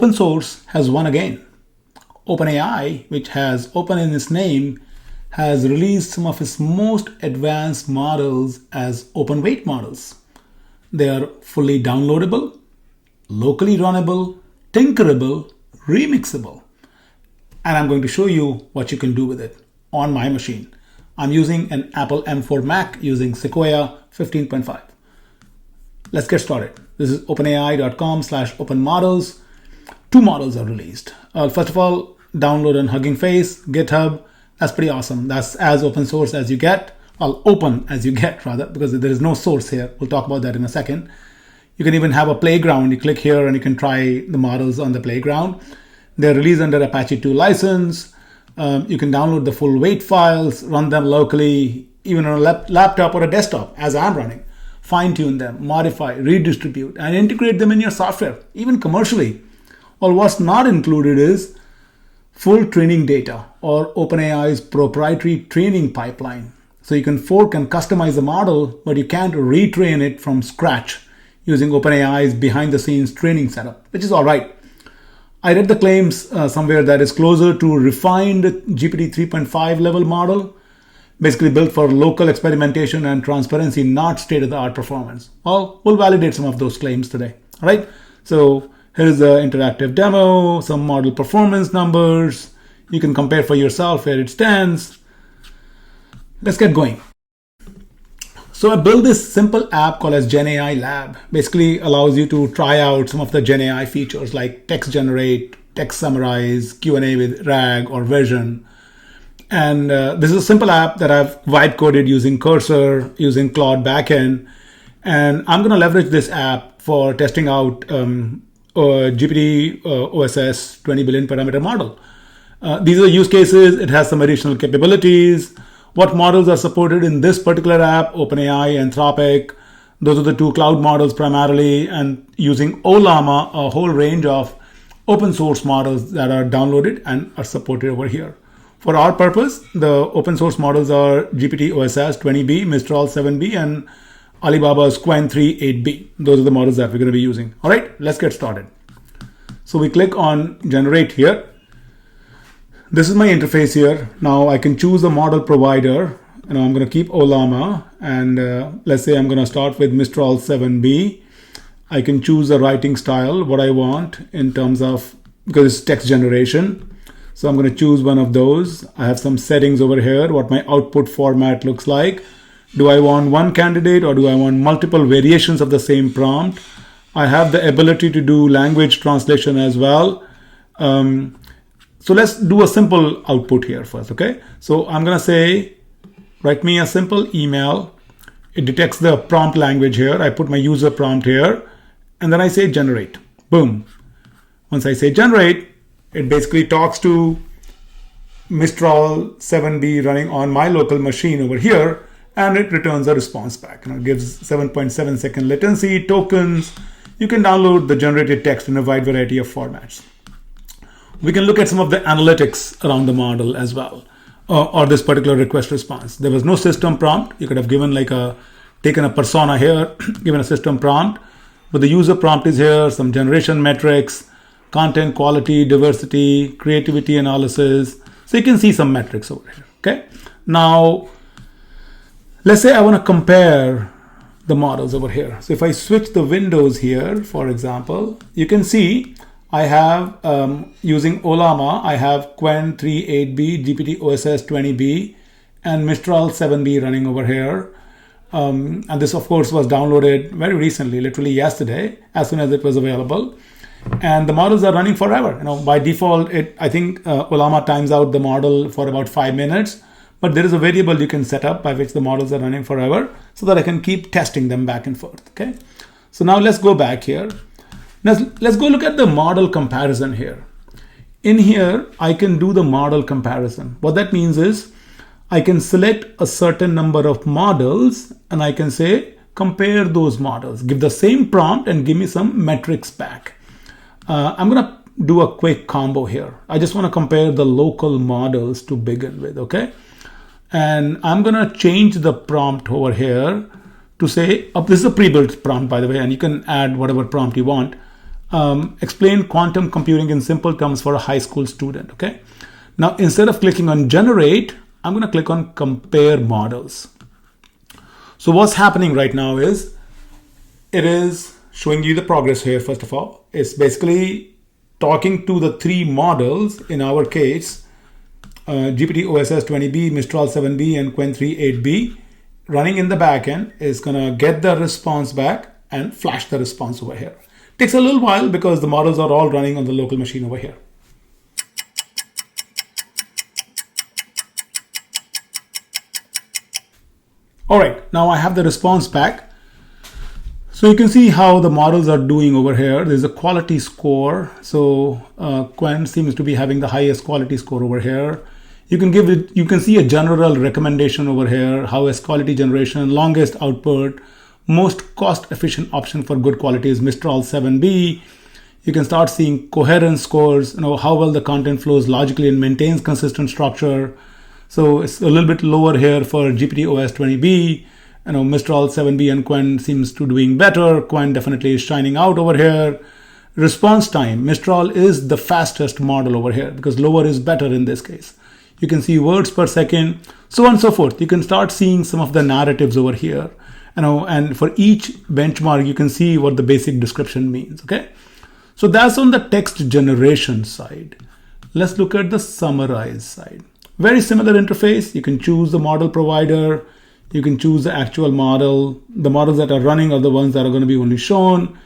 open source has won again. OpenAI, which has open in its name, has released some of its most advanced models as open weight models. They are fully downloadable, locally runnable, tinkerable, remixable. And I'm going to show you what you can do with it on my machine. I'm using an Apple M4 Mac using Sequoia 15.5. Let's get started. This is openai.com/openmodels. 2 models are released. First of all, download on Hugging Face, GitHub. That's pretty awesome. That's as open source as you get. Well, open as you get, rather, because there is no source here. We'll talk about that in a second. You can even have a playground. You click here and you can try the models on the playground. They're released under Apache 2 license. You can download the full weight files, run them locally, even on a laptop or a desktop, as I'm running. Fine-tune them, modify, redistribute, and integrate them in your software, even commercially. Well, what's not included is full training data or OpenAI's proprietary training pipeline. So you can fork and customize the model, but you can't retrain it from scratch using OpenAI's behind-the-scenes training setup, which is all right. I read the claims somewhere that is closer to refined GPT 3.5 level model, basically built for local experimentation and transparency, not state-of-the-art performance. Well, we'll validate some of those claims today. All right. So here's the interactive demo, some model performance numbers. You can compare for yourself where it stands. Let's get going. So I built this simple app called as GenAI Lab. Basically allows you to try out some of the GenAI features like text generate, text summarize, Q&A with RAG or Vision. And this is a simple app that I've vibe coded using Cursor, using Claude backend. And I'm going to leverage this app for testing out GPT OSS 20 billion parameter model. These are use cases. It has some additional capabilities. What models are supported in this particular app? OpenAI, Anthropic. Those are the 2 cloud models primarily, and using Ollama, a whole range of open source models that are downloaded and are supported over here. For our purpose, the open source models are GPT OSS 20B, Mistral 7B, and Alibaba's Qwen 3 8B. Those are the models that we're going to be using. All right, let's get started. So we click on generate here. This is my interface here. Now I can choose a model provider. I'm going to keep Ollama, and let's say I'm going to start with Mistral 7B. I can choose a writing style, what I want in terms of, because it's text generation. So I'm going to choose one of those. I have some settings over here, what my output format looks like. Do I want one candidate or do I want multiple variations of the same prompt? I have the ability to do language translation as well. So let's do a simple output here first, okay? So I'm going to say, write me a simple email. It detects the prompt language here. I put my user prompt here, and then I say generate. Boom. Once I say generate, it basically talks to Mistral 7B running on my local machine over here, and it returns a response back. It gives 7.7 second latency, tokens. You can download the generated text in a wide variety of formats. We can look at some of the analytics around the model as well, or this particular request response. There was no system prompt. You could have given taken a persona here, given a system prompt, but the user prompt is here, some generation metrics, content quality, diversity, creativity analysis. So you can see some metrics over here, okay? Now, let's say I want to compare the models over here. So if I switch the windows here, for example, you can see I have, using Ollama, I have Qwen 3 8B, GPT OSS 20B, and Mistral 7B running over here. And this, of course, was downloaded very recently, literally yesterday, as soon as it was available. And the models are running forever. By default, I think Ollama times out the model for about 5 minutes. But there is a variable you can set up by which the models are running forever so that I can keep testing them back and forth, okay? So now let's go back here. Let's go look at the model comparison here. In here, I can do the model comparison. What that means is I can select a certain number of models and I can say, compare those models, give the same prompt and give me some metrics back. I'm going to do a quick combo here. I just want to compare the local models to begin with, okay? And I'm going to change the prompt over here to say, this is a pre-built prompt, by the way, and you can add whatever prompt you want. explain quantum computing in simple terms for a high school student. Okay. Now, instead of clicking on generate, I'm going to click on compare models. So what's happening right now is it is showing you the progress here. First of all, it's basically talking to the three models. In our case, GPT OSS 20B, Mistral 7B, and Qwen 3 8B. Running in the backend is going to get the response back and flash the response over here. Takes a little while because the models are all running on the local machine over here. All right, now I have the response back. So you can see how the models are doing over here. There's a quality score. So Qwen seems to be having the highest quality score over here. You can see a general recommendation over here, highest quality generation, longest output, most cost efficient option for good quality is Mistral 7B. You can start seeing coherence scores, how well the content flows logically and maintains consistent structure. So it's a little bit lower here for GPT OS 20B. Mistral 7B and Qwen seems to doing better. Qwen definitely is shining out over here. Response time, Mistral is the fastest model over here because lower is better in this case. You can see words per second, so on and so forth. You can start seeing some of the narratives over here. And for each benchmark, you can see what the basic description means. Okay, so that's on the text generation side. Let's look at the summarize side. Very similar interface. You can choose the model provider. You can choose the actual model. The models that are running are the ones that are going to be only shown.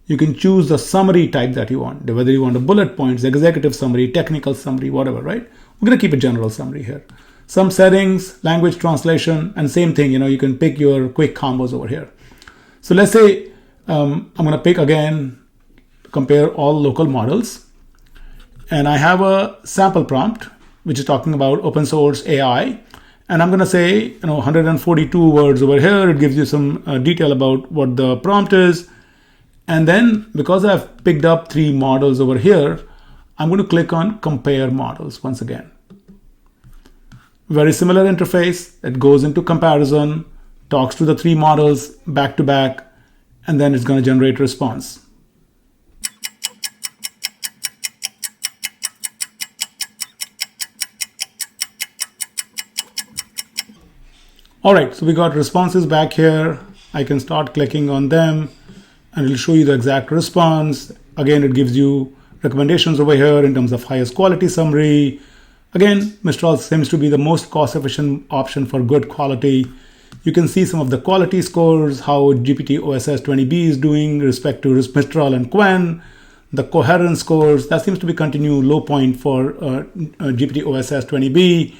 You can choose the summary type that you want, whether you want a bullet points, executive summary, technical summary, whatever, right? We're going to keep a general summary here. Some settings, language translation, and same thing, you can pick your quick combos over here. So let's say I'm going to pick again, compare all local models. And I have a sample prompt, which is talking about open source AI. And I'm going to say, 142 words over here. It gives you some detail about what the prompt is. And then because I've picked up three models over here, I'm going to click on compare models once again. Very similar interface. It goes into comparison, talks to the three models back to back, and then it's going to generate response. All right, so we got responses back here. I can start clicking on them and it'll show you the exact response. Again, it gives you recommendations over here in terms of highest quality summary. Again, Mistral seems to be the most cost-efficient option for good quality. You can see some of the quality scores, how GPT OSS 20B is doing with respect to Mistral and Qwen. The coherence scores, that seems to be continued low point for GPT OSS 20B.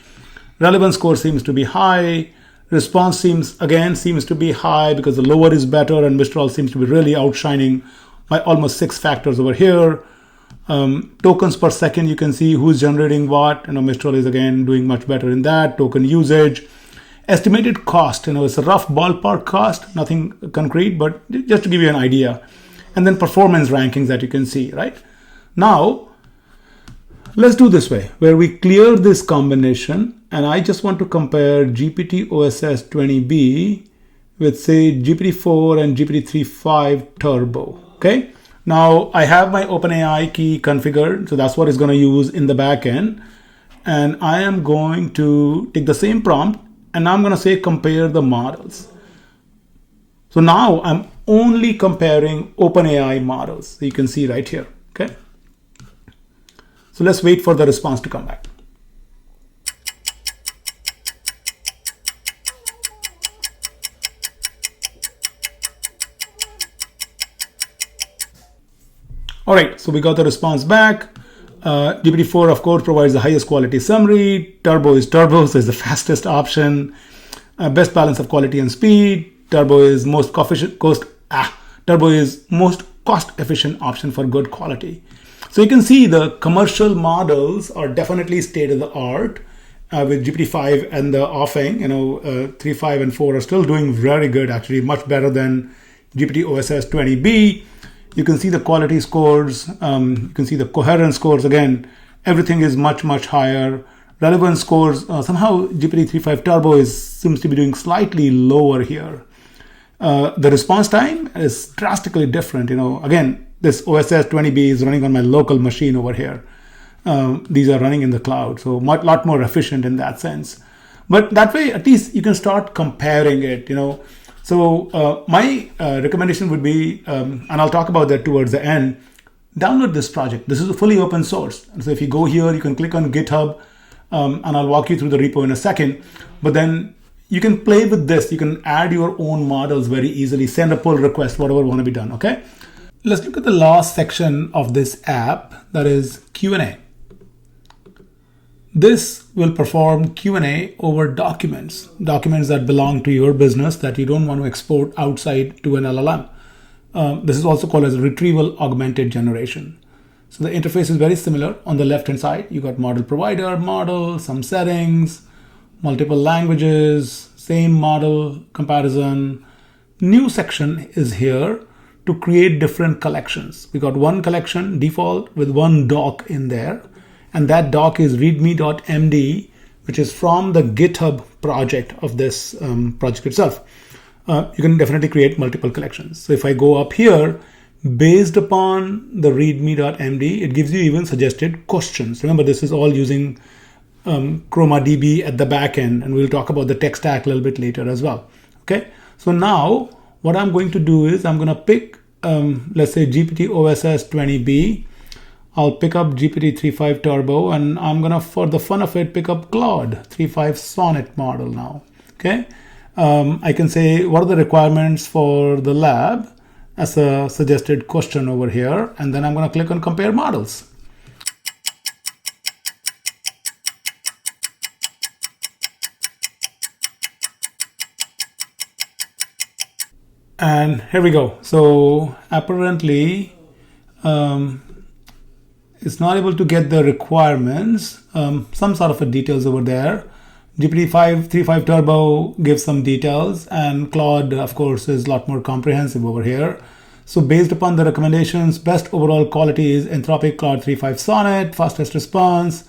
Relevance score seems to be high. Response seems to be high because the lower is better, and Mistral seems to be really outshining by almost 6 factors over here. Tokens per second, you can see who's generating what. Mistral is again doing much better in that. Token usage. Estimated cost, it's a rough ballpark cost, nothing concrete, but just to give you an idea. And then performance rankings that you can see, right? Now, let's do this way, where we clear this combination, and I just want to compare GPT OSS 20B with, say, GPT-4 and GPT-3.5 Turbo, okay? Now, I have my OpenAI key configured, so that's what it's going to use in the backend. And I am going to take the same prompt, and I'm going to say compare the models. So now I'm only comparing OpenAI models. So you can see right here, okay? So let's wait for the response to come back. All right, so we got the response back. GPT-4, of course, provides the highest quality summary. Turbo is Turbo, so it's the fastest option. Best balance of quality and speed. Turbo is most cost-efficient option for good quality. So you can see the commercial models are definitely state of the art with GPT-5 and the offering. 3.5 and 4 are still doing very good, actually, much better than GPT OSS 20B. You can see the quality scores. You can see the coherence scores. Again, everything is much, much higher. Relevance scores, somehow GPT 3.5 Turbo seems to be doing slightly lower here. The response time is drastically different. Again, this OSS 20B is running on my local machine over here. These are running in the cloud, so lot more efficient in that sense. But that way, at least you can start comparing it, So my recommendation would be, and I'll talk about that towards the end, download this project. This is fully open source. And so if you go here, you can click on GitHub, and I'll walk you through the repo in a second. But then you can play with this. You can add your own models very easily, send a pull request, whatever want to be done, okay? Let's look at the last section of this app, that is Q&A. This will perform Q&A over documents that belong to your business that you don't want to export outside to an LLM. This is also called as Retrieval Augmented Generation. So the interface is very similar. On the left-hand side, you got model provider, model, some settings, multiple languages, same model comparison. New section is here to create different collections. We got one collection default with one doc in there. And that doc is readme.md, which is from the GitHub project of this project itself. You can definitely create multiple collections. So if I go up here, based upon the readme.md, it gives you even suggested questions. Remember, this is all using ChromaDB at the back end, and we'll talk about the tech stack a little bit later as well. Okay, so now what I'm going to do is I'm going to pick, let's say, GPT OSS 20B. I'll pick up GPT 3.5 Turbo, and I'm gonna, for the fun of it, pick up Claude 3.5 Sonnet model now, okay? I can say, what are the requirements for the lab as a suggested question over here, and then I'm gonna click on compare models. And here we go. So apparently, it's not able to get the requirements, some sort of a details over there. GPT 3.5 Turbo gives some details, and Claude, of course, is a lot more comprehensive over here. So based upon the recommendations, best overall quality is Anthropic Claude 3.5 Sonnet, fastest response,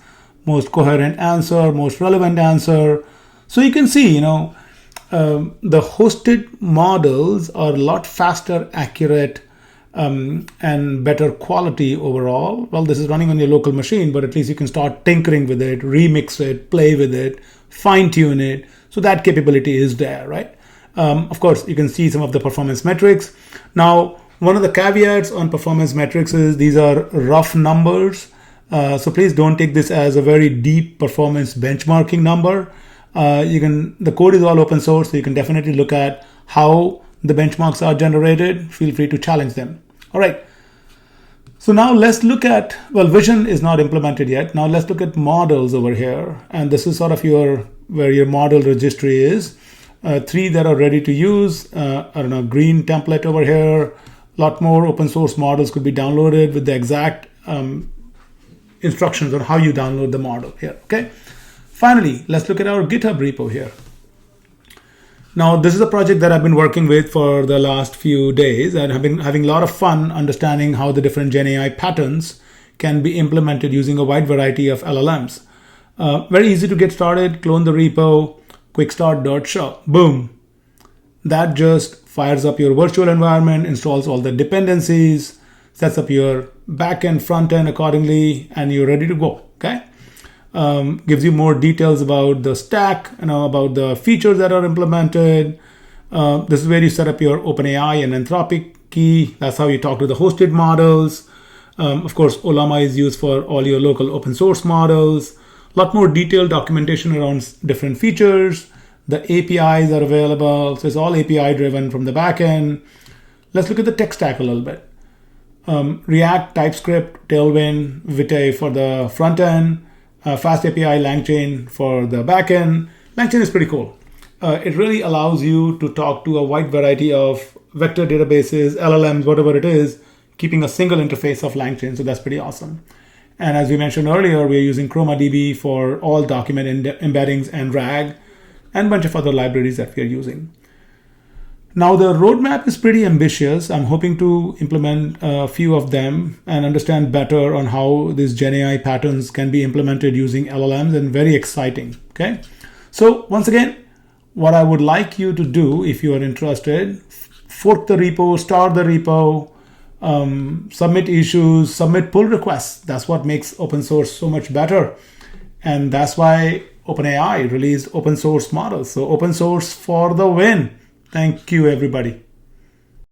most coherent answer, most relevant answer. So you can see, the hosted models are a lot faster, accurate, and better quality overall. Well, this is running on your local machine, but at least you can start tinkering with it, remix it, play with it, fine tune it. So that capability is there, right? Of course, you can see some of the performance metrics. Now, one of the caveats on performance metrics is these are rough numbers. So please don't take this as a very deep performance benchmarking number. The code is all open source, so you can definitely look at how the benchmarks are generated. Feel free to challenge them. All right. So now let's look at, vision is not implemented yet. Now let's look at models over here. And this is sort of where your model registry is. 3 that are ready to use. Green template over here. A lot more open source models could be downloaded with the exact instructions on how you download the model here. Okay. Finally, let's look at our GitHub repo here. Now, this is a project that I've been working with for the last few days, and have been having a lot of fun understanding how the different GenAI patterns can be implemented using a wide variety of LLMs. Very easy to get started. Clone the repo, quickstart.show. Boom. That just fires up your virtual environment, installs all the dependencies, sets up your backend, front end accordingly, and you're ready to go. Okay. Gives you more details about the stack, about the features that are implemented. This is where you set up your OpenAI and Anthropic key. That's how you talk to the hosted models. Of course, Ollama is used for all your local open source models. A lot more detailed documentation around different features. The APIs are available. So it's all API driven from the backend. Let's look at the tech stack a little bit. React, TypeScript, Tailwind, Vite for the front end. Fast API LangChain for the backend. LangChain is pretty cool. It really allows you to talk to a wide variety of vector databases, LLMs, whatever it is, keeping a single interface of LangChain. So that's pretty awesome. And as we mentioned earlier, we're using ChromaDB for all document embeddings and RAG, and a bunch of other libraries that we are using. Now, the roadmap is pretty ambitious. I'm hoping to implement a few of them and understand better on how these GenAI patterns can be implemented using LLMs, and very exciting. Okay. So once again, what I would like you to do, if you are interested, fork the repo, start the repo, submit issues, submit pull requests. That's what makes open source so much better. And that's why OpenAI released open source models. So open source for the win. Thank you, everybody.